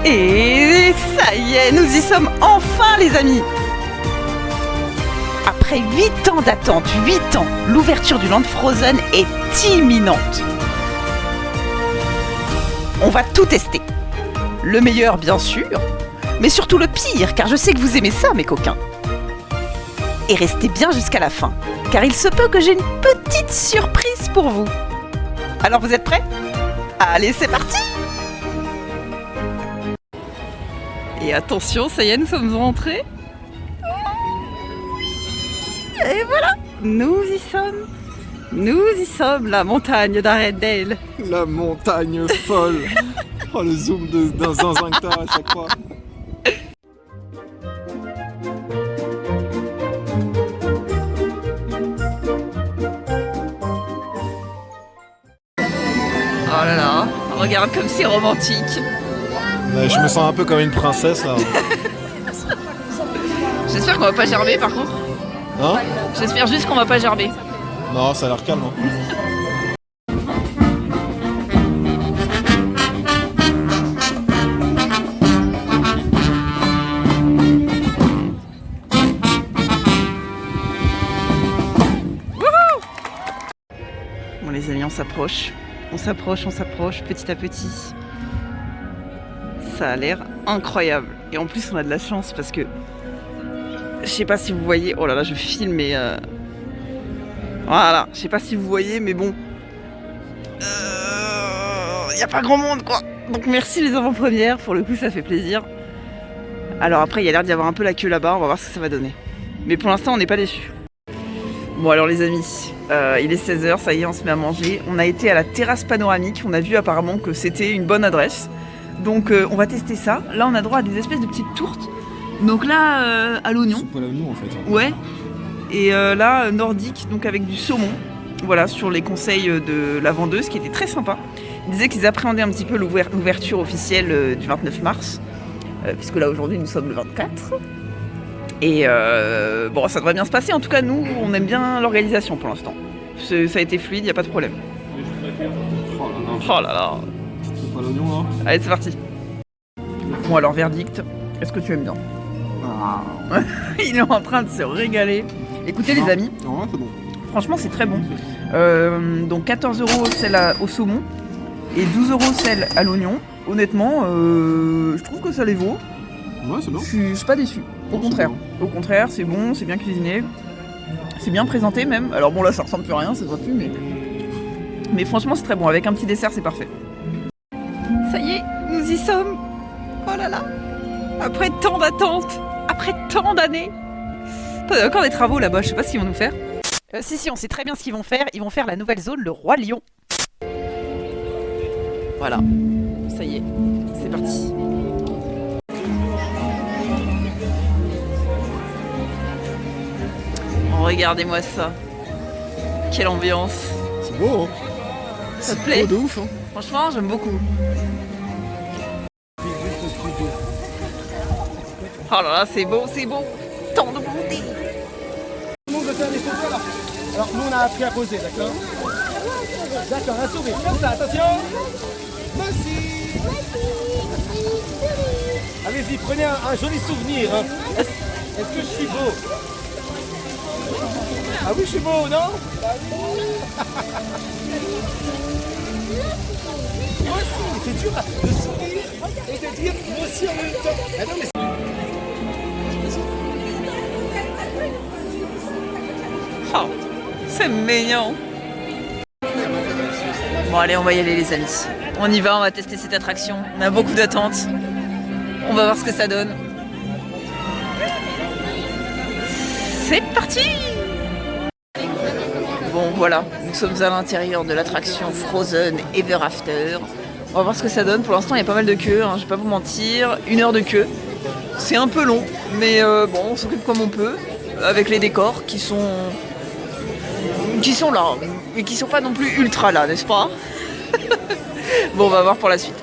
Et ça y est, nous y sommes enfin les amis. Après 8 ans d'attente, 8 ans, l'ouverture du Land Frozen est imminente. On va tout tester. Le meilleur bien sûr, mais surtout le pire, car je sais que vous aimez ça mes coquins. Et restez bien jusqu'à la fin, car il se peut que j'ai une petite surprise pour vous. Alors vous êtes prêts? Allez, c'est parti! Et attention, ça y est, nous sommes rentrés. Et voilà, nous y sommes. Nous y sommes, la montagne d'Arendelle. La montagne folle. Oh, le zoom d'un zinzin que t'as à chaque fois. Oh là là, regarde comme c'est romantique. Ouais, je me sens un peu comme une princesse là. J'espère qu'on va pas gerber par contre. Hein? J'espère juste qu'on va pas gerber. Non, ça a l'air calme. Hein. Bon les amis, on s'approche. On s'approche petit à petit. Ça a l'air incroyable. Et en plus on a de la chance parce que je sais pas si vous voyez. Oh là là, je filme mais voilà, je sais pas si vous voyez mais bon. Y a pas grand monde quoi. Donc merci les avant-premières, pour le coup ça fait plaisir. Alors après il y a l'air d'y avoir un peu la queue là-bas, on va voir ce que ça va donner. Mais pour l'instant on n'est pas déçus. Bon alors les amis, il est 16h, ça y est on se met à manger. On a été à la terrasse panoramique, on a vu apparemment que c'était une bonne adresse. Donc on va tester ça. Là on a droit à des espèces de petites tourtes. Donc là à l'oignon. C'est pas l'oignon en fait. Hein. Ouais. Et là nordique, donc avec du saumon. Voilà, sur les conseils de la vendeuse qui était très sympa. Ils disaient qu'ils appréhendaient un petit peu l'ouverture officielle du 29 mars. Puisque là aujourd'hui nous sommes le 24. Et bon, ça devrait bien se passer. En tout cas, nous, on aime bien l'organisation pour l'instant. Ça a été fluide, il n'y a pas de problème. Oh là là. C'est pas l'oignon là. Allez, c'est parti. Bon, alors, verdict. Est-ce que tu aimes bien? Il est en train de se régaler. Écoutez, les amis. Ouais, c'est bon. Franchement, c'est très bon. Donc, 14 € celle au saumon et 12 € celle à l'oignon. Honnêtement, je trouve que ça les vaut. Ouais, c'est bon. Je suis pas déçu. Au contraire. Au contraire, c'est bon, c'est bien cuisiné. C'est bien présenté même. Alors bon là ça ressemble plus à rien, ça se voit plus mais franchement c'est très bon. Avec un petit dessert c'est parfait. Ça y est, nous y sommes. Oh là là. Après tant d'attentes, après tant d'années. Il y a encore des travaux là-bas, je sais pas ce qu'ils vont nous faire. Si, on sait très bien ce qu'ils vont faire. Ils vont faire la nouvelle zone, le Roi Lion. Voilà. Ça y est, c'est parti. Regardez-moi ça. Quelle ambiance. C'est beau, hein. Ça te C'est plaît? beau de ouf, hein. Franchement, j'aime beaucoup. Oh là là, c'est beau, c'est beau. Tant de beauté. Tout le monde veut faire des photos là. Alors nous on a appris à poser, d'accord? D'accord, un sourire, comme ça, attention. Merci. Allez-y, prenez un joli souvenir. Hein. Est-ce que je suis beau? Ah oui, je suis beau, non? Moi aussi, c'est dur de sourire et de dire moi aussi en même temps. Ah non, mais Oh, c'est mignon. Bon allez, on va y aller les amis. On y va, on va tester cette attraction. On a beaucoup d'attentes. On va voir ce que ça donne. C'est parti! Bon voilà, nous sommes à l'intérieur de l'attraction Frozen Ever After. On va voir ce que ça donne. Pour l'instant il y a pas mal de queues, hein, je vais pas vous mentir. 1 heure de queue. C'est un peu long, mais bon, on s'occupe comme on peut. Avec les décors qui sont là, mais qui sont pas non plus ultra là, n'est-ce pas? Bon, on va voir pour la suite.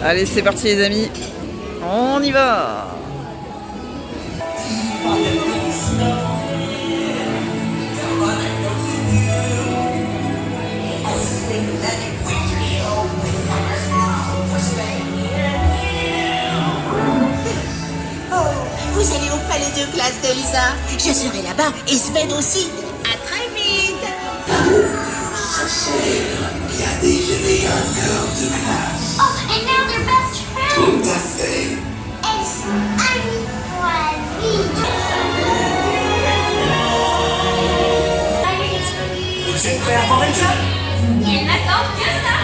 Allez, c'est parti les amis. On y va. Vous allez au palais de glace de Lisa. Je serai là-bas et Sven aussi. À très vite. Oh, and now they're best friends. Est-ce Vous êtes prêts à voir ça? Il n'attend que ça.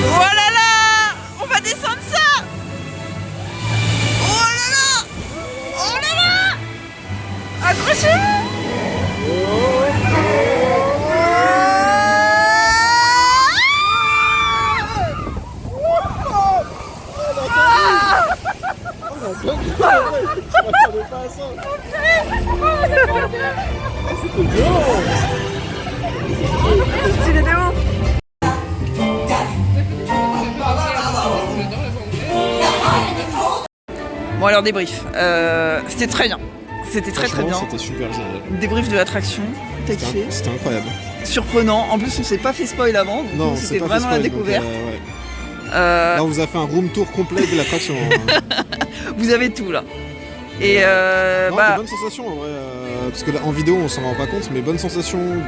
Oh là là, on va descendre ça. Oh là là. Oh là là. Accrochez-vous. C'est stylé de ouf. Bon alors débrief, c'était très bien, c'était très bien. C'était super génial. Débrief de l'attraction, t'as kiffé? C'était incroyable. Surprenant, en plus on s'est pas fait spoil avant, donc Non, c'était c'est pas vraiment la fait spoil, découverte. donc, ouais. Là on vous a fait un room tour complet de l'attraction. Vous avez tout là. Et Non, bah, de bonnes sensations en vrai, parce que là, en vidéo on s'en rend pas compte, mais bonnes sensations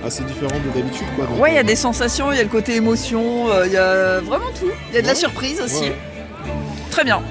assez différentes de d'habitude quoi. Donc, ouais, il y a des sensations, il y a le côté émotion, il y a vraiment tout. Il y a de la Ouais. surprise aussi. Ouais. Très bien.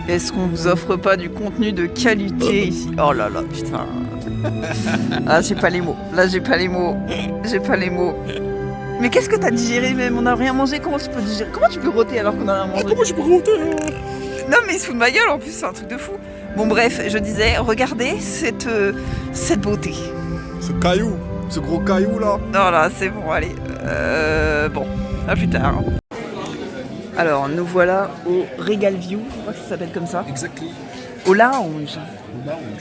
Est-ce qu'on vous offre pas du contenu de qualité ici? Oh là là, putain. Ah, j'ai pas les mots. Là, j'ai pas les mots. J'ai pas les mots. Mais qu'est-ce que t'as digéré même? On n'a rien mangé, comment tu peux digérer? Comment tu peux rôter alors qu'on a rien mangé? comment je peux monter Non mais il se fout de ma gueule en plus, c'est un truc de fou. Bon bref, je disais, regardez cette beauté. Ce caillou, ce gros caillou là. Non là, c'est bon, allez. Bon, à plus tard. Alors, nous voilà au Regal View, je crois que ça s'appelle comme ça. Exactement. Au lounge.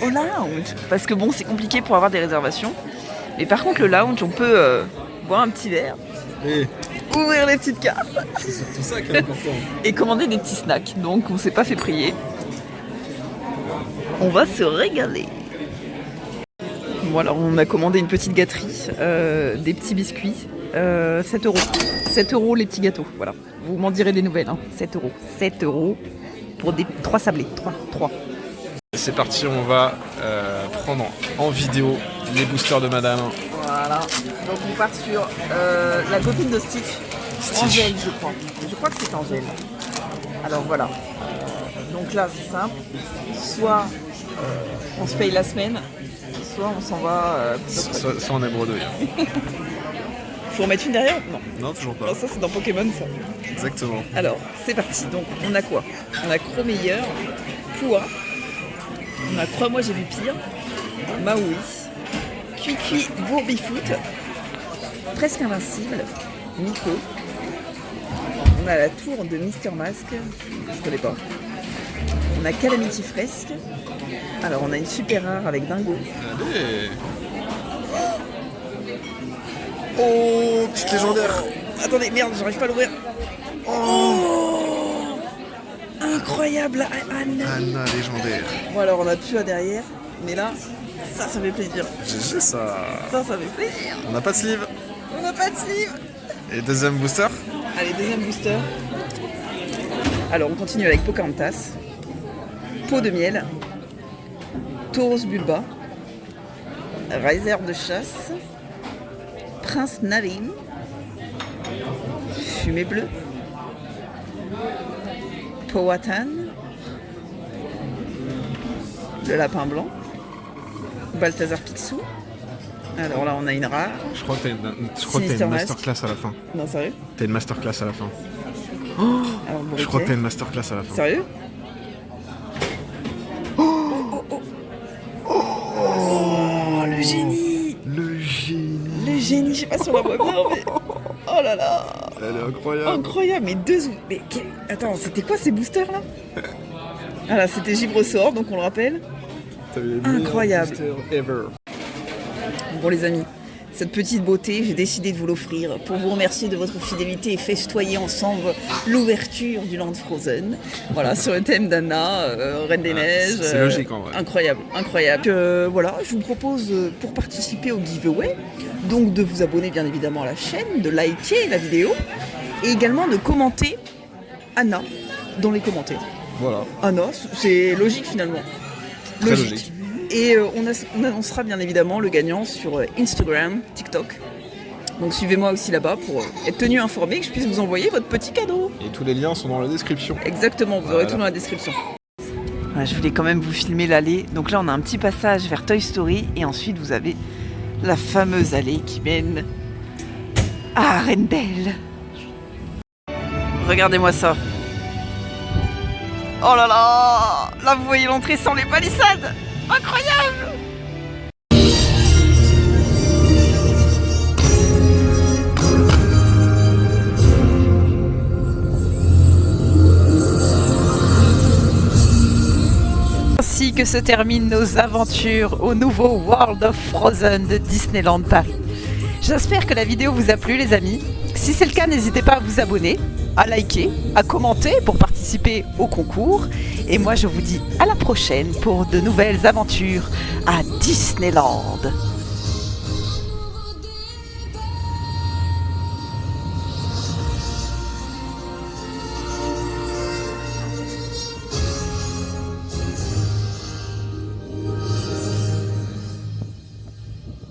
Au lounge. Parce que bon, c'est compliqué pour avoir des réservations. Mais par contre, le lounge, on peut boire un petit verre, Et ouvrir les petites cartes c'est surtout ça qui est important. et commander des petits snacks. Donc, on s'est pas fait prier. On va se régaler. Bon, alors, on a commandé une petite gâterie, des petits biscuits. 7 euros. 7 euros les petits gâteaux, voilà. Vous m'en direz des nouvelles, hein. 7 euros. 7 euros pour des 3 sablés. 3. C'est parti, on va prendre en vidéo les boosters de madame. Voilà. Donc on part sur la copine de Stitch. Angèle, je crois. Je crois que c'est Angèle. Alors voilà. Donc là, c'est simple. Soit on se paye la semaine, soit on s'en va. Soit on est bredouille. Faut en mettre une derrière? Non. Non, toujours pas. Alors ça, c'est dans Pokémon, ça. Exactement. Alors, c'est parti. Donc, on a quoi? On a Cromeyer, Poua, on a Crois-moi, j'ai vu pire, Maui, Kiki, Bourbifoot, Presque Invincible, Nico. On a la tour de Mister Mask, je connais pas. On a Calamity Fresque. Alors, on a une super rare avec Dingo. Allez. Oh, petite légendaire. Attendez, merde, j'arrive pas à l'ouvrir. Oh, incroyable, Anna. Anna légendaire. Bon alors on a plus à derrière, mais là, ça fait plaisir. GG ça. Ça fait plaisir. On n'a pas de sleeve. On n'a pas de sleeve. Et deuxième booster. Allez, deuxième booster. Alors on continue avec Pocahontas, Peau de miel, Taurus bulba, Réserve de chasse, Prince Narim, Fumée bleue, Powhatan, le lapin blanc, Balthazar Picsou. Alors là on a une rare. Je crois que t'as une Sinister masterclass à la fin. Non, sérieux? T'as une masterclass à la fin. Alors, Je crois que t'as une masterclass à la fin. Sérieux? Oh, le génie! Le génie. Le génie, je sais pas si on la voit bien, mais... Oh là là! Elle est incroyable. Incroyable, mais mais attends, c'était quoi ces boosters là? Ah là, c'était Givre Ressort, donc on le rappelle. T'as eu les meilleurs Incroyable. boosters ever. Bon les amis, cette petite beauté, j'ai décidé de vous l'offrir pour vous remercier de votre fidélité et festoyer ensemble l'ouverture du Land Frozen. Voilà, sur le thème d'Anna, Reine des Neiges. C'est logique en vrai. Incroyable, incroyable. Voilà, je vous propose pour participer au giveaway, donc de vous abonner bien évidemment à la chaîne, de liker la vidéo et également de commenter Anna dans les commentaires. Voilà. Anna, c'est logique finalement. Très logique. Et on annoncera bien évidemment le gagnant sur Instagram, TikTok. Donc suivez-moi aussi là-bas pour être tenu informé, que je puisse vous envoyer votre petit cadeau. Et tous les liens sont dans la description. Exactement, vous aurez tout dans la description. Voilà, je voulais quand même vous filmer l'allée. Donc là on a un petit passage vers Toy Story et ensuite vous avez la fameuse allée qui mène à Arendelle. Regardez-moi ça. Oh là là! Là vous voyez l'entrée sans les palissades! Incroyable! Ainsi que se terminent nos aventures au nouveau World of Frozen de Disneyland Paris. J'espère que la vidéo vous a plu les amis. Si c'est le cas, n'hésitez pas à vous abonner, à liker, à commenter pour participer au concours. Et moi je vous dis à la prochaine pour de nouvelles aventures à Disneyland.